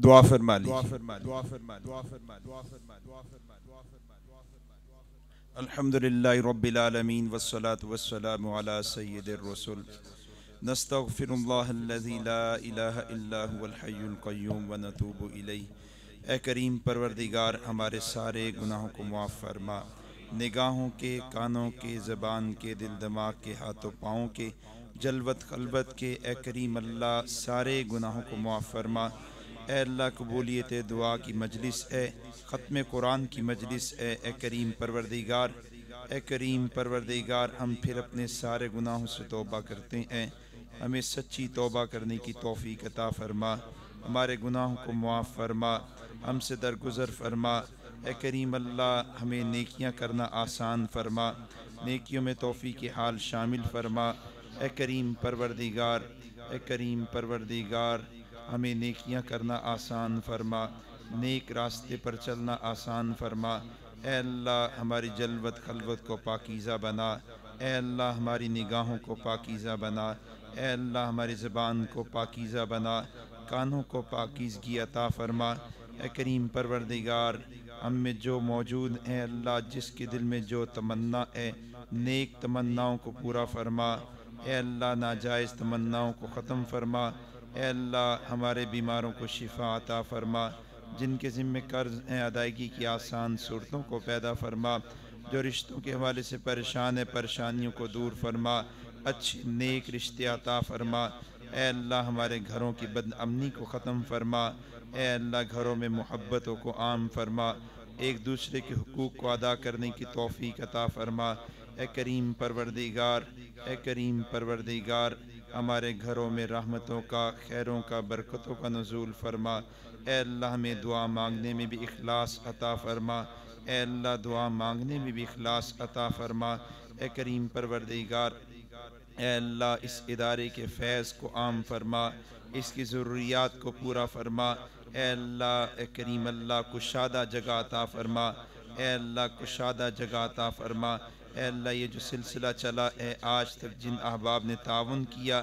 دعا فرما لی۔ الحمدللہ رب العالمین والصلاة والسلام علی سید الرسل نستغفر اللہ الذی لا الہ الا هو الحی القیوم ونتوب الیہ۔ اے کریم پروردگار، ہمارے سارے گناہوں کو معاف فرما، نگاہوں کے، کانوں کے، زبان کے، دل دماغ کے، ہاتھوں پاؤں کے، جلوت خلوت کے۔ اے کریم اللہ سارے گناہوں کو معاف فرما۔ اے اللہ قبولیت دعا کی مجلس ہے، ختم قرآن کی مجلس ہے۔ اے کریم پروردگار، اے کریم پروردگار، ہم پھر اپنے سارے گناہوں سے توبہ کرتے ہیں، ہمیں سچی توبہ کرنے کی توفیق عطا فرما، ہمارے گناہوں کو معاف فرما، ہم سے درگزر فرما۔ اے کریم اللہ ہمیں نیکیاں کرنا آسان فرما، نیکیوں میں توفیق حال شامل فرما۔ اے کریم پروردگار، اے کریم پروردگار، ہمیں نیکیاں کرنا آسان فرما، نیک راستے پر چلنا آسان فرما۔ اے اللہ ہماری جلوت خلوت کو پاکیزہ بنا، اے اللہ ہماری نگاہوں کو پاکیزہ بنا، اے اللہ ہماری زبان کو پاکیزہ بنا، کانوں کو پاکیزگی عطا فرما۔ اے کریم پروردگار، ہم میں جو موجود ہیں اللہ، جس کے دل میں جو تمنا ہے، نیک تمناؤں کو پورا فرما۔ اے اللہ ناجائز تمناؤں کو ختم فرما۔ اے اللہ ہمارے بیماروں کو شفا عطا فرما، جن کے ذمہ قرض ہیں ادائیگی کی آسان صورتوں کو پیدا فرما، جو رشتوں کے حوالے سے پریشان ہیں پریشانیوں کو دور فرما، اچھے نیک رشتے عطا فرما۔ اے اللہ ہمارے گھروں کی بد امنی کو ختم فرما، اے اللہ گھروں میں محبتوں کو عام فرما، ایک دوسرے کے حقوق کو ادا کرنے کی توفیق عطا فرما۔ اے کریم پروردگار، اے کریم پروردگار، ہمارے گھروں میں رحمتوں کا، خیروں کا، برکتوں کا نزول فرما۔ اے اللہ ہمیں دعا مانگنے میں بھی اخلاص عطا فرما، اے اللہ دعا مانگنے میں بھی اخلاص عطا فرما۔ اے کریم پروردگار، اے اللہ اس ادارے کے فیض کو عام فرما، اس کی ضروریات کو پورا فرما۔ اے اللہ، اے کریم اللہ کشادہ جگہ عطا فرما، اے اللہ کشادہ جگہ عطا فرما۔ اے اللہ یہ جو سلسلہ چلا ہے آج تک، جن احباب نے تعاون کیا،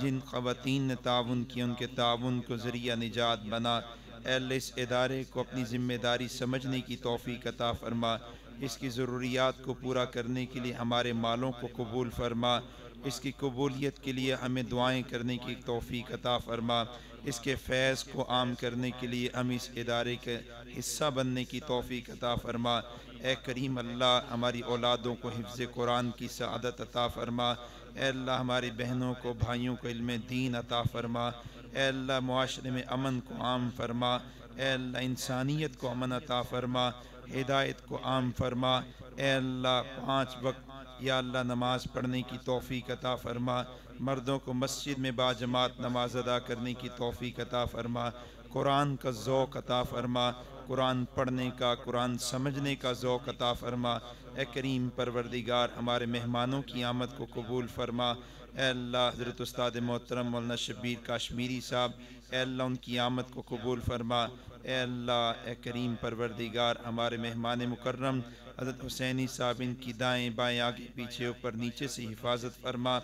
جن خواتین نے تعاون کیا، ان کے تعاون کو ذریعہ نجات بنا۔ اے اللہ اس ادارے کو اپنی ذمہ داری سمجھنے کی توفیق عطا فرما، اس کی ضروریات کو پورا کرنے کے لیے ہمارے مالوں کو قبول فرما، اس کی قبولیت کے لیے ہمیں دعائیں کرنے کی توفیق عطا فرما، اس کے فیض کو عام کرنے کے لیے ہم اس ادارے کے حصہ بننے کی توفیق عطا فرما۔ اے کریم اللہ ہماری اولادوں کو حفظ قرآن کی سعادت عطا فرما، اے اللہ ہماری بہنوں کو بھائیوں کو علم دین عطا فرما، اے اللہ معاشرے میں امن کو عام فرما، اے اللہ انسانیت کو امن عطا فرما، ہدایت کو عام فرما۔ اے اللہ 5 وقت یا اللہ نماز پڑھنے کی توفیق عطا فرما، مردوں کو مسجد میں باجماعت نماز ادا کرنے کی توفیق عطا فرما، قرآن کا ذوق عطا فرما، قرآن پڑھنے کا، قرآن سمجھنے کا ذوق عطا فرما۔ اے کریم پروردگار ہمارے مہمانوں کی آمد کو قبول فرما۔ اے اللہ حضرت استاد محترم مولانا شبیر کاشمیری صاحب، اے اللہ ان کی آمد کو قبول فرما۔ اے اللہ، اے کریم پروردگار ہمارے مہمان مکرم حضرت حسینی صاحب، ان کی دائیں بائیں آگے پیچھے اوپر نیچے سے حفاظت فرما۔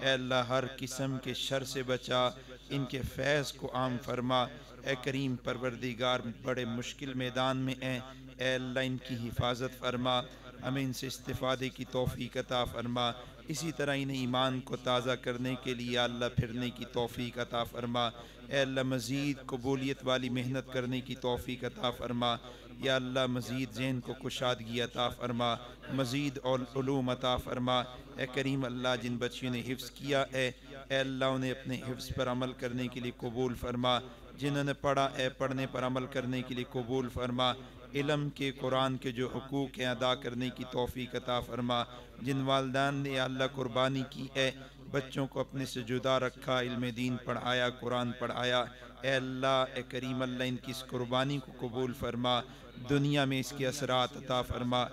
اے اللہ ہر قسم کے شر سے بچا، ان کے فیض کو عام فرما۔ اے کریم پروردگار بڑے مشکل میدان میں ہیں، اے اللہ ان کی حفاظت فرما، ہمیں ان سے استفادے کی توفیق عطا فرما، اسی طرح انہیں ایمان کو تازہ کرنے کے لیے یا اللہ پھرنے کی توفیق عطا فرما۔ اے اللہ مزید قبولیت والی محنت کرنے کی توفیق عطا فرما، یا اللہ مزید ذہن کو کشادگی عطا فرما، مزید علوم عطا فرما۔ اے کریم اللہ جن بچیوں نے حفظ کیا ہے، اے اللہ انہیں اپنے حفظ پر عمل کرنے کے لیے قبول فرما، جنہوں نے پڑھا ہے پڑھنے پر عمل کرنے کے لیے قبول فرما، علم کے قرآن کے جو حقوق ہیں ادا کرنے کی توفیق عطا فرما، جن والدین نے یا اللہ قربانی کی ہے، بچوں کو اپنے سے جدا رکھا، علم دین پڑھایا، قرآن پڑھایا، اے اللہ اے کریم اللہ ان کی اس قربانی کو قبول فرما، دنیا میں اس کے اثرات عطا فرما،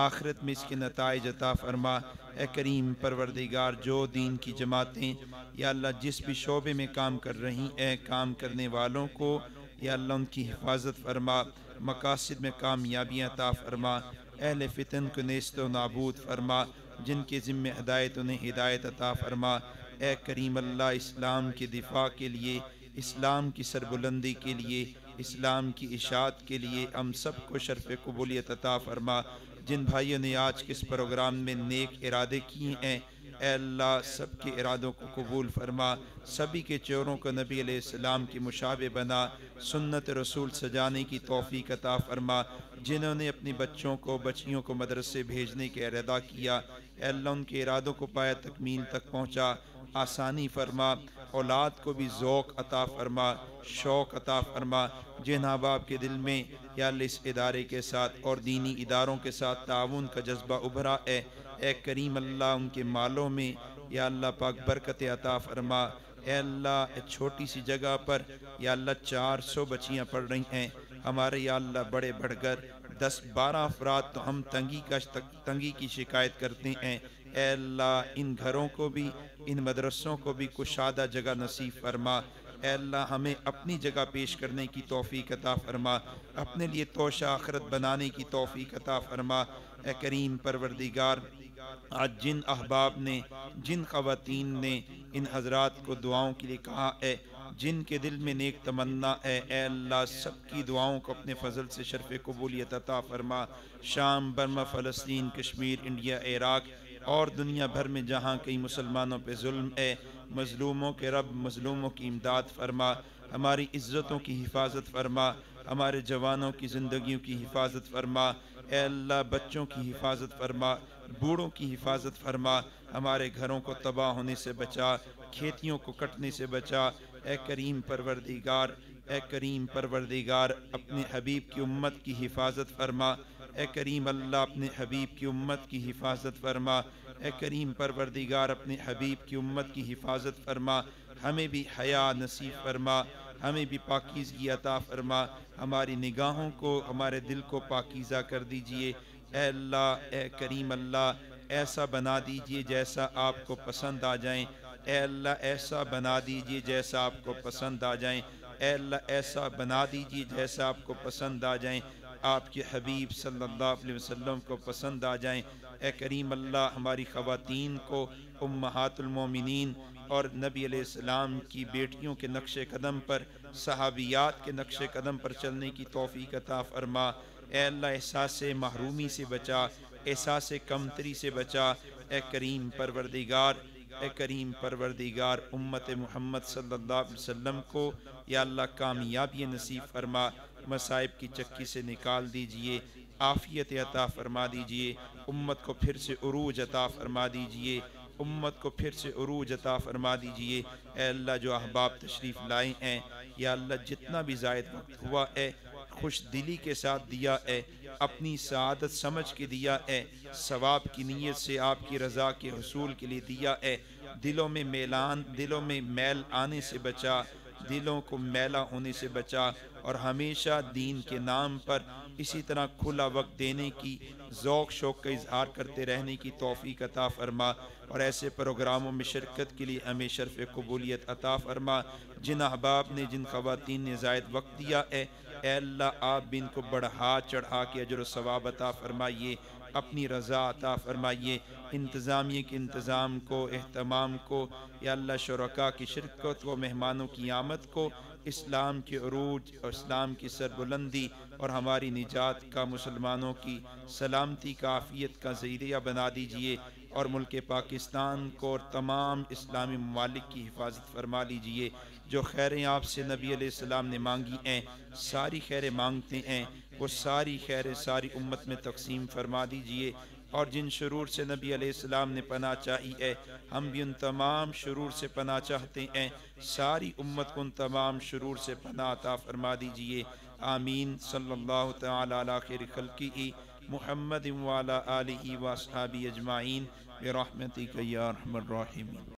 آخرت میں اس کے نتائج عطا فرما۔ اے کریم پروردگار جو دین کی جماعتیں یا اللہ جس بھی شعبے میں کام کر رہی ہیں، کام کرنے والوں کو یا اللہ ان کی حفاظت فرما، مقاصد میں کامیابیاں عطا فرما، اہل فتن کو نیست و نابود فرما، جن کے ذمہ ہدایت انہیں ہدایت عطا فرما۔ اے کریم اللہ اسلام کے دفاع کے لیے اسلام کی سربلندی کے لیے، اسلام کی اشاعت کے لیے ہم سب کو شرف قبولیت عطا فرما۔ جن بھائیوں نے آج کے اس پروگرام میں نیک ارادے کیے ہیں، اے اللہ سب کے ارادوں کو قبول فرما، سبھی کے چہروں کو نبی علیہ السلام کی مشابہ بنا، سنت رسول سجانے کی توفیق عطا فرما۔ جنہوں نے اپنی بچوں کو بچیوں کو مدرسے بھیجنے کے ارادہ کیا، اے اللہ ان کے ارادوں کو پایا تکمیل تک پہنچا، آسانی فرما، اولاد کو بھی ذوق عطا فرما، شوق عطا فرما۔ جن احباب کے دل میں یا اللہ اس ادارے کے ساتھ اور دینی اداروں کے ساتھ تعاون کا جذبہ ابھرا ہے، اے کریم اللہ ان کے مالوں میں یا اللہ پاک برکت عطا فرما۔ اے اللہ چھوٹی سی جگہ پر یا اللہ 400 بچیاں پڑھ رہی ہیں، ہمارے یا اللہ بڑے بڑھ کر 10-12 افراد تو ہم تنگی کی شکایت کرتے ہیں۔ اے اللہ ان گھروں کو بھی، ان مدرسوں کو بھی کشادہ جگہ نصیب فرما۔ اے اللہ ہمیں اپنی جگہ پیش کرنے کی توفیق عطا فرما، اپنے لیے توشہ آخرت بنانے کی توفیق عطا فرما۔ اے کریم پروردگار، آج جن احباب نے، جن خواتین نے ان حضرات کو دعاؤں کے لیے کہا ہے، جن کے دل میں نیک تمنا ہے، اے اللہ سب کی دعاؤں کو اپنے فضل سے شرف قبولیت عطا فرما۔ شام، برما، فلسطین، کشمیر، انڈیا، عراق اور دنیا بھر میں جہاں کئی مسلمانوں پہ ظلم ہے، مظلوموں کے رب مظلوموں کی امداد فرما، ہماری عزتوں کی حفاظت فرما، ہمارے جوانوں کی زندگیوں کی حفاظت فرما۔ اے اللہ بچوں کی حفاظت فرما، بوڑھوں کی حفاظت فرما، ہمارے گھروں کو تباہ ہونے سے بچا، کھیتیوں کو کٹنے سے بچا۔ اے کریم پروردگار، اے کریم پروردگار اپنے حبیب کی امت کی حفاظت فرما۔ اے کریم اللہ اپنے حبیب کی امت کی حفاظت فرما۔ اے کریم پروردگار اپنے حبیب کی امت کی حفاظت فرما، ہمیں بھی حیا نصیب فرما، ہمیں بھی پاکیزگی عطا فرما، ہماری نگاہوں کو، ہمارے دل کو پاکیزہ کر دیجئے۔ اے اللہ، اے کریم اللہ ایسا بنا دیجئے جیسا آپ کو پسند آ جائیں۔ اے اللہ ایسا بنا دیجئے جیسا آپ کو پسند آ جائیں۔ اے اللہ ایسا بنا دیجئے جیسا آپ کو پسند آ جائیں، آپ کے حبیب صلی اللہ علیہ وسلم کو پسند آ جائیں۔ اے کریم اللہ ہماری خواتین کو امہات المومنین اور نبی علیہ السلام کی بیٹیوں کے نقش قدم پر، صحابیات کے نقش قدم پر چلنے کی توفیق عطا فرما۔ اے اللہ احساس محرومی سے بچا، احساس کمتری سے بچا۔ اے کریم پروردگار، اے کریم پروردگار امت محمد صلی اللہ علیہ وسلم کو یا اللہ کامیابی نصیب فرما، مصائب کی چکی سے نکال دیجئے، عافیت عطا فرما دیجئے، امت کو پھر سے عروج عطا فرما دیجئے، امت کو پھر سے عروج عطا فرما دیجئے۔ اے اللہ جو احباب تشریف لائے ہیں یا اللہ جتنا بھی زائد وقت ہوا ہے، خوش دلی کے ساتھ دیا ہے، اپنی سعادت سمجھ کے دیا ہے، ثواب کی نیت سے آپ کی رضا کے حصول کے لیے دیا ہے، دلوں میں میل آنے سے بچا، دلوں کو میلہ ہونے سے بچا، اور ہمیشہ دین کے نام پر اسی طرح کھلا وقت دینے کی، ذوق شوق کا اظہار کرتے رہنے کی توفیق عطا فرما، اور ایسے پروگراموں میں شرکت کے لیے ہمیں شرف قبولیت عطا فرما۔ جن احباب نے، جن خواتین نے زائد وقت دیا ہے، اے اللہ آپ بھی ان کو بڑھا چڑھا کے اجر و ثواب عطا فرمائیے، اپنی رضا عطا فرمائیے، انتظامیہ کے انتظام کو، اہتمام کو، یا اللہ شرکاء کی شرکت کو، مہمانوں کی آمد کو، اسلام کے عروج اور اسلام کی سربلندی اور ہماری نجات کا، مسلمانوں کی سلامتی کا، عافیت کا ذریعہ بنا دیجئے، اور ملک پاکستان کو اور تمام اسلامی ممالک کی حفاظت فرما لیجئے۔ جو خیریں آپ سے نبی علیہ السلام نے مانگی ہیں، ساری خیریں مانگتے ہیں، وہ ساری خیریں ساری امت میں تقسیم فرما دیجئے، اور جن شرور سے نبی علیہ السلام نے پناہ چاہی ہے، ہم بھی ان تمام شرور سے پناہ چاہتے ہیں، ساری امت کو ان تمام شرور سے پناہ عطا فرما دیجئے۔ آمین۔ صلی اللہ تعالی علی خیر خلقہ محمد وعلی آلہ واصحابہ اجمعین برحمتک یا ارحم الراحمین۔